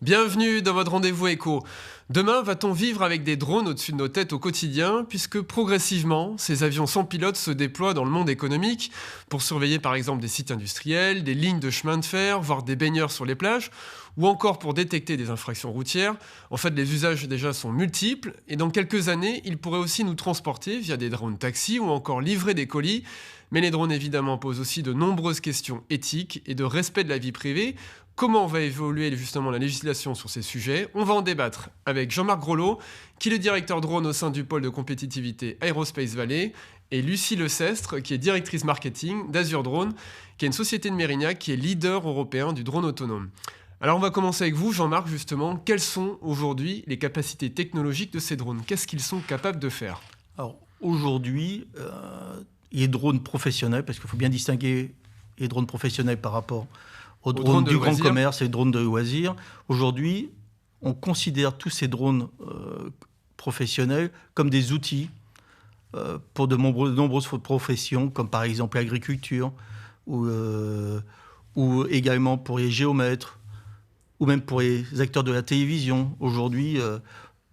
Bienvenue dans votre rendez-vous éco. Demain, va-t-on vivre avec des drones au-dessus de nos têtes au quotidien, puisque progressivement, ces avions sans pilote se déploient dans le monde économique pour surveiller par exemple des sites industriels, des lignes de chemin de fer, voire des baigneurs sur les plages, ou encore pour détecter des infractions routières. En fait, les usages déjà sont multiples, et dans quelques années, ils pourraient aussi nous transporter via des drones taxis ou encore livrer des colis. Mais les drones évidemment posent aussi de nombreuses questions éthiques et de respect de la vie privée. Comment va évoluer justement la législation sur ces sujets? On va en débattre avec Jean-Marc Grolot, qui est le directeur drone au sein du pôle de compétitivité Aerospace Valley, et Lucie Lecestre, qui est directrice marketing d'Azur Drone, qui est une société de Mérignac qui est leader européen du drone autonome. Alors on va commencer avec vous, Jean-Marc, justement. Quelles sont aujourd'hui les capacités technologiques de ces drones? Qu'est-ce qu'ils sont capables de faire? Alors aujourd'hui, les drones professionnels, parce qu'il faut bien distinguer les drones professionnels par rapport aux drones du grand commerce et les drones de loisirs. Aujourd'hui, on considère tous ces drones professionnels comme des outils pour de nombreuses professions, comme par exemple l'agriculture, ou également pour les géomètres, ou même pour les acteurs de la télévision. Aujourd'hui,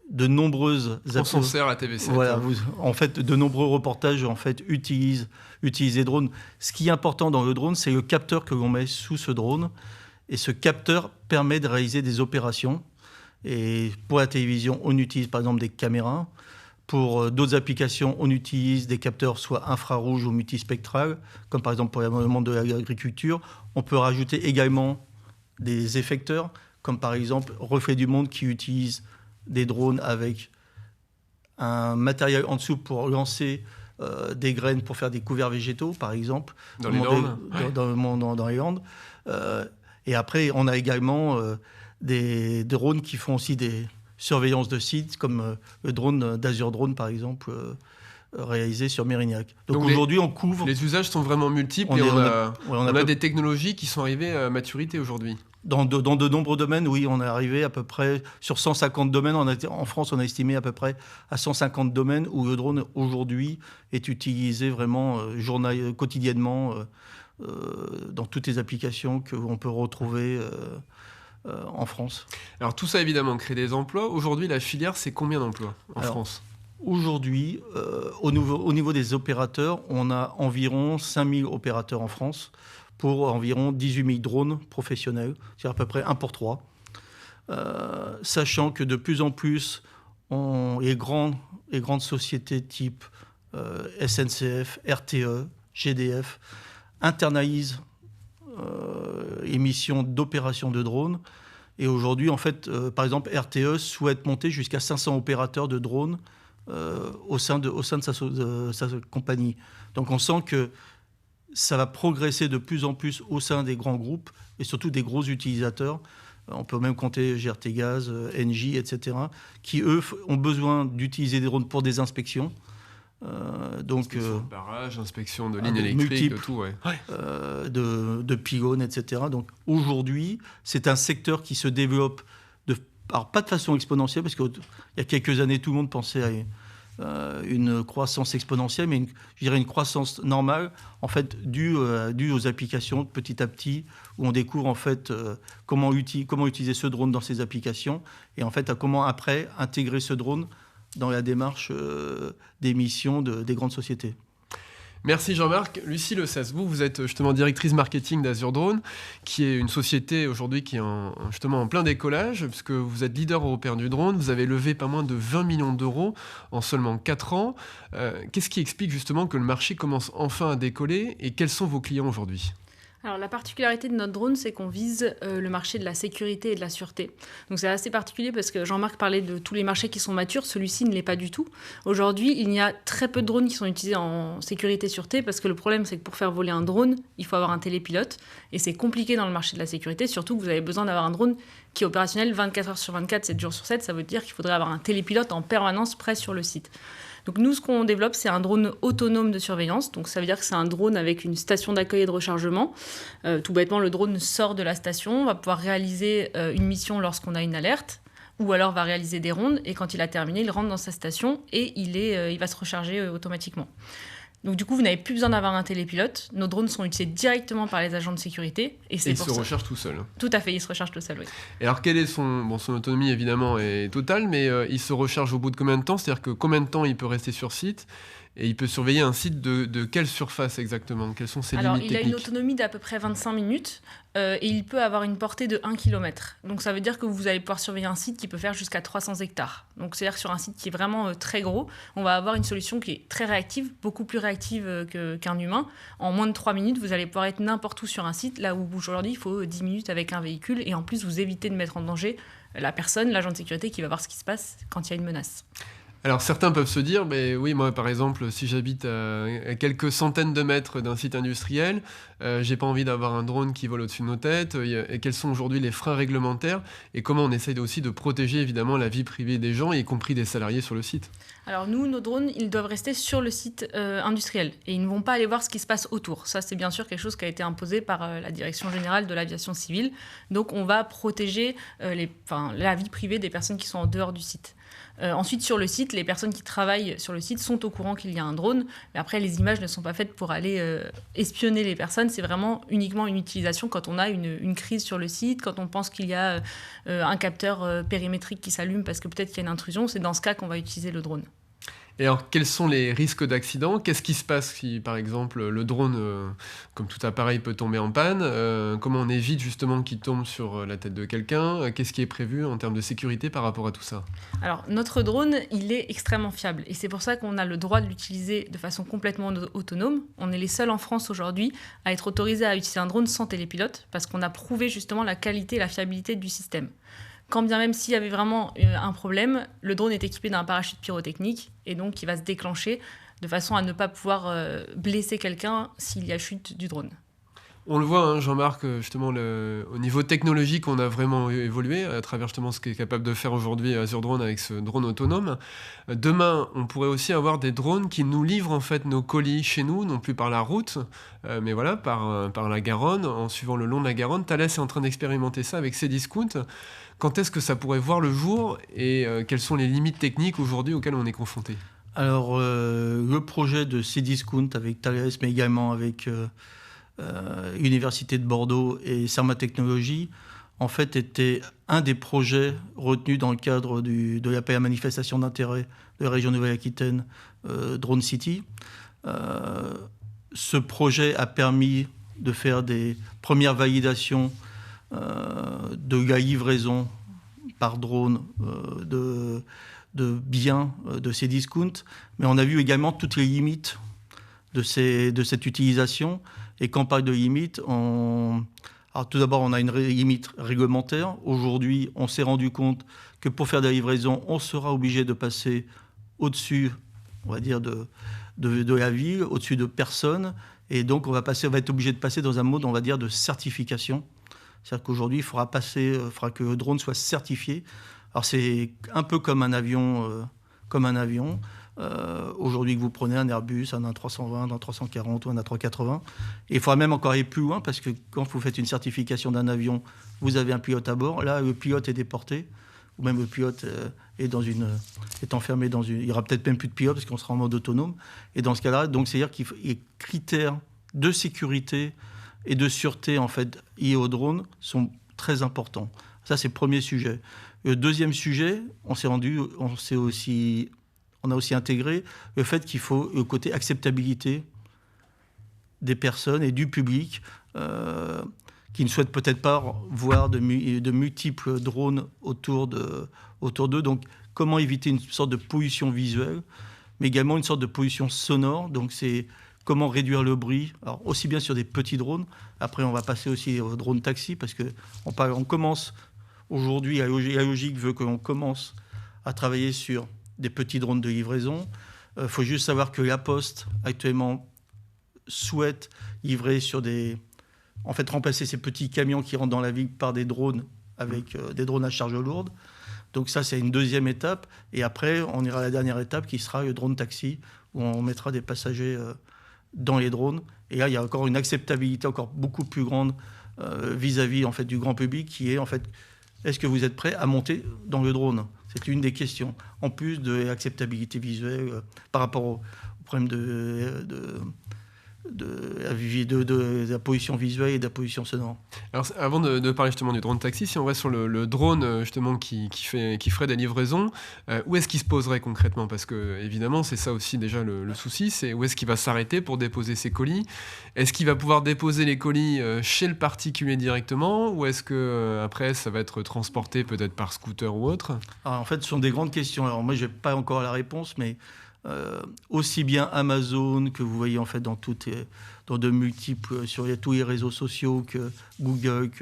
de nombreuses... On s'en sert à TV7. Voilà, en fait, de nombreux reportages utilisent les drones. Ce qui est important dans le drone, c'est le capteur que l'on met sous ce drone. Et ce capteur permet de réaliser des opérations. Et pour la télévision, on utilise par exemple des caméras. Pour d'autres applications, on utilise des capteurs soit infrarouges ou multispectrales, comme par exemple pour le monde de l'agriculture. On peut rajouter également des effecteurs, comme par exemple Reflet du Monde qui utilise des drones avec un matériel en dessous pour lancer des graines pour faire des couverts végétaux, par exemple, dans les Landes. Dans les Landes. Et après, on a également des drones qui font aussi des surveillances de sites, comme le drone d'Azur Drone, par exemple, réalisé sur Mérignac. Donc aujourd'hui, on couvre... Les usages sont vraiment multiples on a des technologies qui sont arrivées à maturité aujourd'hui. Dans de nombreux domaines, oui, on est arrivé à peu près sur 150 domaines. En France, on a estimé à peu près à 150 domaines où le drone, aujourd'hui, est utilisé vraiment quotidiennement dans toutes les applications qu'on peut retrouver en France. Alors tout ça, évidemment, crée des emplois. Aujourd'hui, la filière, c'est combien d'emplois en France ? Aujourd'hui, au niveau des opérateurs, on a environ 5000 opérateurs en France, pour environ 18 000 drones professionnels, c'est à peu près 1 pour 3. Sachant que de plus en plus, les grandes sociétés type SNCF, RTE, GDF internalisent les missions d'opération de drones. Et aujourd'hui, en fait, par exemple, RTE souhaite monter jusqu'à 500 opérateurs de drones au sein de sa compagnie. Donc on sent que ça va progresser de plus en plus au sein des grands groupes et surtout des gros utilisateurs. On peut même compter GRT Gaz, Engie, etc., qui, eux, ont besoin d'utiliser des drones pour des inspections. Inspection de barrage, inspection de lignes électriques, de tout, ouais. De pylônes, etc. Donc aujourd'hui, c'est un secteur qui se développe, alors pas de façon exponentielle, parce qu'il y a quelques années, tout le monde pensait à une croissance exponentielle, mais je dirais une croissance normale, en fait, due aux applications petit à petit, où on découvre en fait comment utiliser ce drone dans ces applications, et en fait comment après intégrer ce drone dans la démarche des missions des grandes sociétés. Merci Jean-Marc. Lucie Lecestre, vous êtes justement directrice marketing d'Azur Drone, qui est une société aujourd'hui qui est justement en plein décollage, puisque vous êtes leader européen du drone, vous avez levé pas moins de 20 millions d'euros en seulement 4 ans. Qu'est-ce qui explique justement que le marché commence enfin à décoller et quels sont vos clients aujourd'hui ? Alors la particularité de notre drone, c'est qu'on vise le marché de la sécurité et de la sûreté. Donc c'est assez particulier parce que Jean-Marc parlait de tous les marchés qui sont matures, celui-ci ne l'est pas du tout. Aujourd'hui, il y a très peu de drones qui sont utilisés en sécurité et sûreté parce que le problème, c'est que pour faire voler un drone, il faut avoir un télépilote et c'est compliqué dans le marché de la sécurité, surtout que vous avez besoin d'avoir un drone qui est opérationnel 24 heures sur 24, 7 jours sur 7. Ça veut dire qu'il faudrait avoir un télépilote en permanence prêt sur le site. Donc nous, ce qu'on développe, c'est un drone autonome de surveillance. Donc ça veut dire que c'est un drone avec une station d'accueil et de rechargement. Tout bêtement, le drone sort de la station, va pouvoir réaliser une mission lorsqu'on a une alerte, ou alors va réaliser des rondes, et quand il a terminé, il rentre dans sa station et il va se recharger automatiquement. Donc du coup, vous n'avez plus besoin d'avoir un télépilote. Nos drones sont utilisés directement par les agents de sécurité. Et ils se rechargent tout seuls. Tout à fait, ils se rechargent tout seuls, oui. Et alors, quelle est son autonomie, évidemment, est totale, mais il se recharge au bout de combien de temps? C'est-à-dire que combien de temps il peut rester sur site? Et il peut surveiller un site de quelle surface exactement? Quelles sont ses limites techniques? Il a une autonomie d'à peu près 25 minutes et il peut avoir une portée de 1 km. Donc ça veut dire que vous allez pouvoir surveiller un site qui peut faire jusqu'à 300 hectares. Donc c'est-à-dire que sur un site qui est vraiment très gros, on va avoir une solution qui est très réactive, beaucoup plus réactive qu'un humain. En moins de 3 minutes, vous allez pouvoir être n'importe où sur un site, là où aujourd'hui il faut 10 minutes avec un véhicule. Et en plus, vous évitez de mettre en danger la personne, l'agent de sécurité qui va voir ce qui se passe quand il y a une menace. Alors certains peuvent se dire, mais oui, moi par exemple, si j'habite à quelques centaines de mètres d'un site industriel, j'ai pas envie d'avoir un drone qui vole au-dessus de nos têtes. Et quels sont aujourd'hui les freins réglementaires et comment on essaye aussi de protéger évidemment la vie privée des gens, y compris des salariés sur le site? Alors nous, nos drones, ils doivent rester sur le site industriel et ils ne vont pas aller voir ce qui se passe autour. Ça, c'est bien sûr quelque chose qui a été imposé par la Direction générale de l'aviation civile. Donc on va protéger la vie privée des personnes qui sont en dehors du site. Ensuite, sur le site, les personnes qui travaillent sur le site sont au courant qu'il y a un drone. Mais après, les images ne sont pas faites pour aller espionner les personnes. C'est vraiment uniquement une utilisation quand on a une crise sur le site, quand on pense qu'il y a un capteur périmétrique qui s'allume parce que peut-être qu'il y a une intrusion. C'est dans ce cas qu'on va utiliser le drone. Et alors, quels sont les risques d'accident? Qu'est-ce qui se passe si, par exemple, le drone, comme tout appareil, peut tomber en panne? Comment on évite justement qu'il tombe sur la tête de quelqu'un? Qu'est-ce qui est prévu en termes de sécurité par rapport à tout ça? Alors, notre drone, il est extrêmement fiable. Et c'est pour ça qu'on a le droit de l'utiliser de façon complètement autonome. On est les seuls en France aujourd'hui à être autorisés à utiliser un drone sans télépilote parce qu'on a prouvé justement la qualité et la fiabilité du système. Quand bien même s'il y avait vraiment un problème, le drone est équipé d'un parachute pyrotechnique et donc il va se déclencher de façon à ne pas pouvoir blesser quelqu'un s'il y a chute du drone. On le voit, hein, Jean-Marc, justement, au niveau technologique, on a vraiment évolué à travers justement ce qu'est capable de faire aujourd'hui Azure Drone avec ce drone autonome. Demain, on pourrait aussi avoir des drones qui nous livrent en fait nos colis chez nous, non plus par la route, mais voilà, par la Garonne, en suivant le long de la Garonne. Thales est en train d'expérimenter ça avec Cdiscount. Quand est-ce que ça pourrait voir le jour et quelles sont les limites techniques aujourd'hui auxquelles on est confronté? Alors, le projet de Cdiscount avec Thales, mais également avec Université de Bordeaux et Serma Technologies, en fait, était un des projets retenus dans le cadre de l'appel à manifestation d'intérêt de la région Nouvelle-Aquitaine, Drone City. Ce projet a permis de faire des premières validations de la livraison par drone de biens de Cdiscount, mais on a vu également toutes les limites de cette utilisation. Et quand on parle de limites, alors tout d'abord, on a une limite réglementaire. Aujourd'hui, on s'est rendu compte que pour faire de la livraison, on sera obligé de passer au-dessus, on va dire, de la ville, au-dessus de personnes. Et donc, on va être obligé de passer dans un mode, on va dire, de certification. C'est-à-dire qu'aujourd'hui, il faudra que le drone soit certifié. Alors, c'est un peu comme un avion. Aujourd'hui, que vous prenez un Airbus, un A320, un A340 ou un A380. Et il faudra même encore aller plus loin parce que quand vous faites une certification d'un avion, vous avez un pilote à bord. Là, le pilote est déporté, ou même le pilote est enfermé dans une... Il n'y aura peut-être même plus de pilote parce qu'on sera en mode autonome. Et dans ce cas-là, donc, c'est-à-dire qu'il les critères de sécurité et de sûreté en fait, liés au drone sont très importants. Ça, c'est le premier sujet. Le deuxième sujet, on a aussi intégré le fait qu'il faut le côté acceptabilité des personnes et du public qui ne souhaitent peut-être pas voir de multiples drones autour d'eux. Donc, comment éviter une sorte de pollution visuelle, mais également une sorte de pollution sonore. Donc, c'est comment réduire le bruit, alors aussi bien sur des petits drones. Après, on va passer aussi au drone taxi parce qu'on commence aujourd'hui, la logique veut qu'on commence à travailler sur des petits drones de livraison. Il faut juste savoir que La Poste, actuellement, souhaite livrer remplacer ces petits camions qui rentrent dans la ville par des drones avec des drones à charge lourde. Donc ça, c'est une deuxième étape. Et après, on ira à la dernière étape qui sera le drone taxi, où on mettra des passagers dans les drones. Et là, il y a encore une acceptabilité encore beaucoup plus grande vis-à-vis en fait, du grand public qui est en fait, est-ce que vous êtes prêt à monter dans le drone? C'est une des questions, en plus de l'acceptabilité visuelle par rapport au problème de la pollution visuelle et de la pollution sonore. Alors, avant de parler justement du drone taxi, si on reste sur le drone justement qui ferait des livraisons, où est-ce qu'il se poserait concrètement? Parce que évidemment, c'est ça aussi déjà le souci, c'est où est-ce qu'il va s'arrêter pour déposer ses colis? Est-ce qu'il va pouvoir déposer les colis chez le particulier directement, ou est-ce que après ça va être transporté peut-être par scooter ou autre? Alors, en fait, ce sont des grandes questions. Alors moi, je n'ai pas encore la réponse, mais aussi bien Amazon que vous voyez en fait dans de multiples, sur tous les réseaux sociaux, que Google,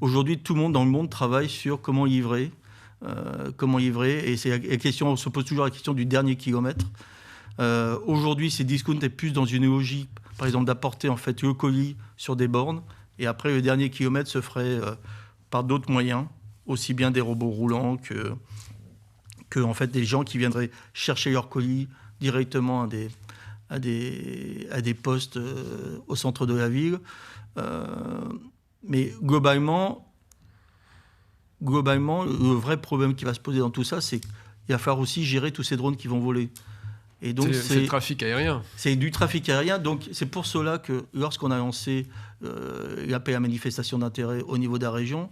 aujourd'hui tout le monde dans le monde travaille sur comment livrer, et c'est la question, on se pose toujours la question du dernier kilomètre. Aujourd'hui, Cdiscount est plus dans une logique, par exemple, d'apporter en fait le colis sur des bornes, et après le dernier kilomètre se ferait par d'autres moyens, aussi bien des robots roulants que en fait des gens qui viendraient chercher leurs colis directement à des postes au centre de la ville. Mais globalement, le vrai problème qui va se poser dans tout ça, c'est qu'il va falloir aussi gérer tous ces drones qui vont voler. Et donc c'est le trafic aérien. C'est du trafic aérien. Donc c'est pour cela que lorsqu'on a lancé l'appel à manifestation d'intérêt au niveau de la région,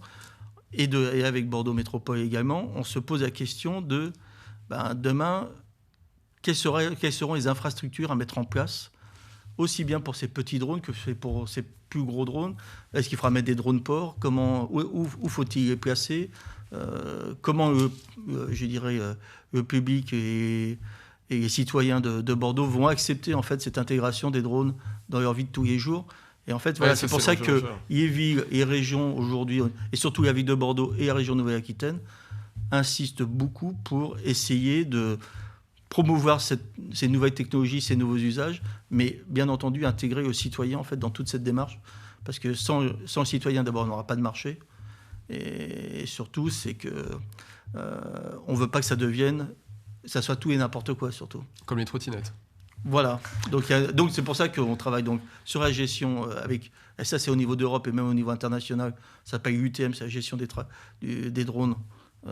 et avec Bordeaux Métropole également, on se pose la question de demain, quelles seront les infrastructures à mettre en place, aussi bien pour ces petits drones que pour ces plus gros drones. Est-ce qu'il faudra mettre des drones ports? Où faut-il les placer? Comment le public et les citoyens de Bordeaux vont accepter en fait cette intégration des drones dans leur vie de tous les jours? Et en fait, c'est pour ça que les villes et les régions aujourd'hui, et surtout la ville de Bordeaux et la région Nouvelle-Aquitaine, insistent beaucoup pour essayer de promouvoir ces nouvelles technologies, ces nouveaux usages, mais bien entendu intégrer le citoyen en fait, dans toute cette démarche. Parce que sans le citoyen, d'abord, on n'aura pas de marché. Et surtout, c'est qu'on ne veut pas que ça soit tout et n'importe quoi, surtout. Comme les trottinettes. Voilà, donc c'est pour ça qu'on travaille donc sur la gestion et ça c'est au niveau d'Europe et même au niveau international, ça s'appelle UTM, c'est la gestion des drones,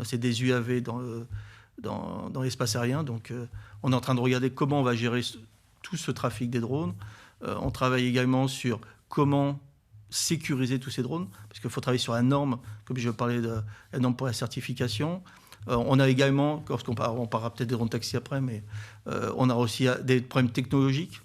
c'est des UAV dans l'espace aérien, donc on est en train de regarder comment on va gérer tout ce trafic des drones. On travaille également sur comment sécuriser tous ces drones, parce qu'il faut travailler sur la norme, comme je parlais de la norme pour la certification. On a également, on parlera peut-être des drones taxis après, mais on a aussi des problèmes technologiques,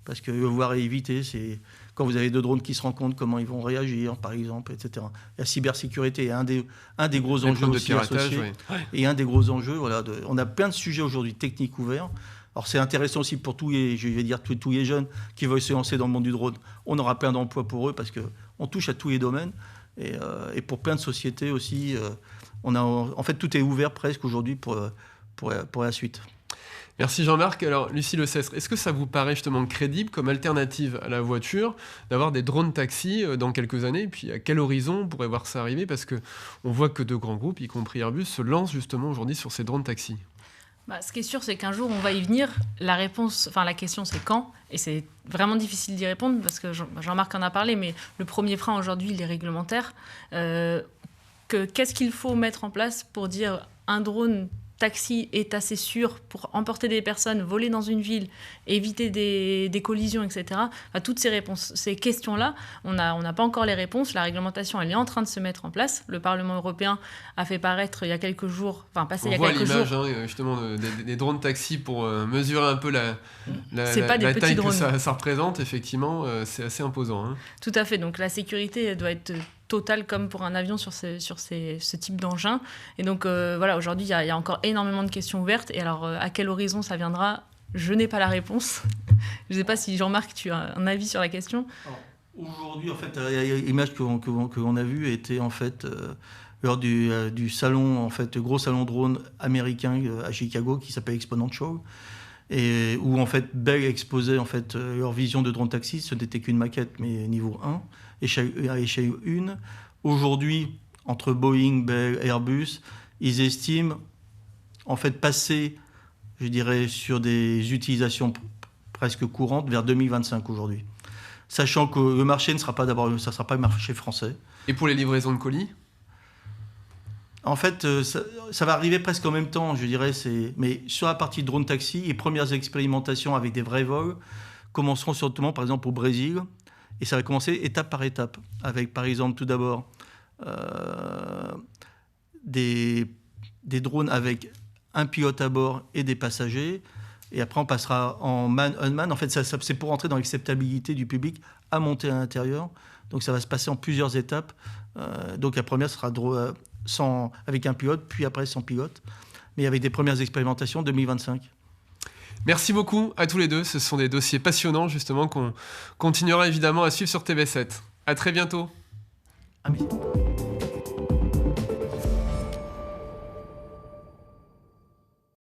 parce que voir et éviter, c'est quand vous avez deux drones qui se rencontrent, comment ils vont réagir, par exemple, etc. La cybersécurité est un des gros enjeux aussi associés. Oui. Et un des gros enjeux, on a plein de sujets aujourd'hui techniques ouverts. Alors c'est intéressant aussi pour tous les jeunes qui veulent se lancer dans le monde du drone. On aura plein d'emplois pour eux, parce qu'on touche à tous les domaines. Et pour plein de sociétés aussi, en fait, tout est ouvert presque aujourd'hui pour la suite. Merci Jean-Marc. Alors, Lucie Lecestre, est-ce que ça vous paraît justement crédible comme alternative à la voiture d'avoir des drones taxis dans quelques années? Et puis, à quel horizon on pourrait voir ça arriver? Parce qu'on voit que de grands groupes, y compris Airbus, se lancent justement aujourd'hui sur ces drones taxis. Ce qui est sûr, c'est qu'un jour, on va y venir. La question, c'est quand. Et c'est vraiment difficile d'y répondre parce que Jean-Marc en a parlé, mais le premier frein aujourd'hui, il est réglementaire. Qu'est-ce qu'il faut mettre en place pour dire un drone taxi est assez sûr pour emporter des personnes, voler dans une ville, éviter des collisions, etc. Toutes ces questions-là, on n'a pas encore les réponses. La réglementation, elle est en train de se mettre en place. Le Parlement européen a fait paraître il y a quelques jours, on voit l'image justement des drones taxis pour mesurer un peu la taille que ça représente. Effectivement, c'est assez imposant. Hein. Tout à fait. Donc la sécurité doit être totale comme pour un avion sur ce type d'engin. Et donc aujourd'hui, il y a encore énormément de questions ouvertes. Et alors, à quel horizon ça viendra? Je n'ai pas la réponse. Je ne sais pas si Jean-Marc, tu as un avis sur la question. Aujourd'hui, en fait, l'image que l'on a vue était en fait lors du salon, en fait, gros salon drone américain à Chicago qui s'appelle Exponential, et où en fait Bell exposait en fait leur vision de drone taxi. Ce n'était qu'une maquette, mais niveau 1, à échelle 1. Aujourd'hui, entre Boeing, Bell, Airbus, ils estiment en fait passer, je dirais, sur des utilisations presque courantes vers 2025 aujourd'hui. Sachant que le marché ça ne sera pas le marché français. Et pour les livraisons de colis? En fait, ça va arriver presque en même temps, je dirais. Mais sur la partie drone taxi, les premières expérimentations avec des vrais vols commenceront surtout, par exemple, au Brésil. Et ça va commencer étape par étape. Avec, par exemple, tout d'abord, des drones avec un pilote à bord et des passagers. Et après, on passera en man-unman. En fait, c'est pour entrer dans l'acceptabilité du public à monter à l'intérieur. Donc, ça va se passer en plusieurs étapes. Donc, la première sera avec un pilote, puis après sans pilote. Mais avec des premières expérimentations 2025. Merci beaucoup à tous les deux. Ce sont des dossiers passionnants, justement, qu'on continuera évidemment à suivre sur TV7. À très bientôt. Ah, mais...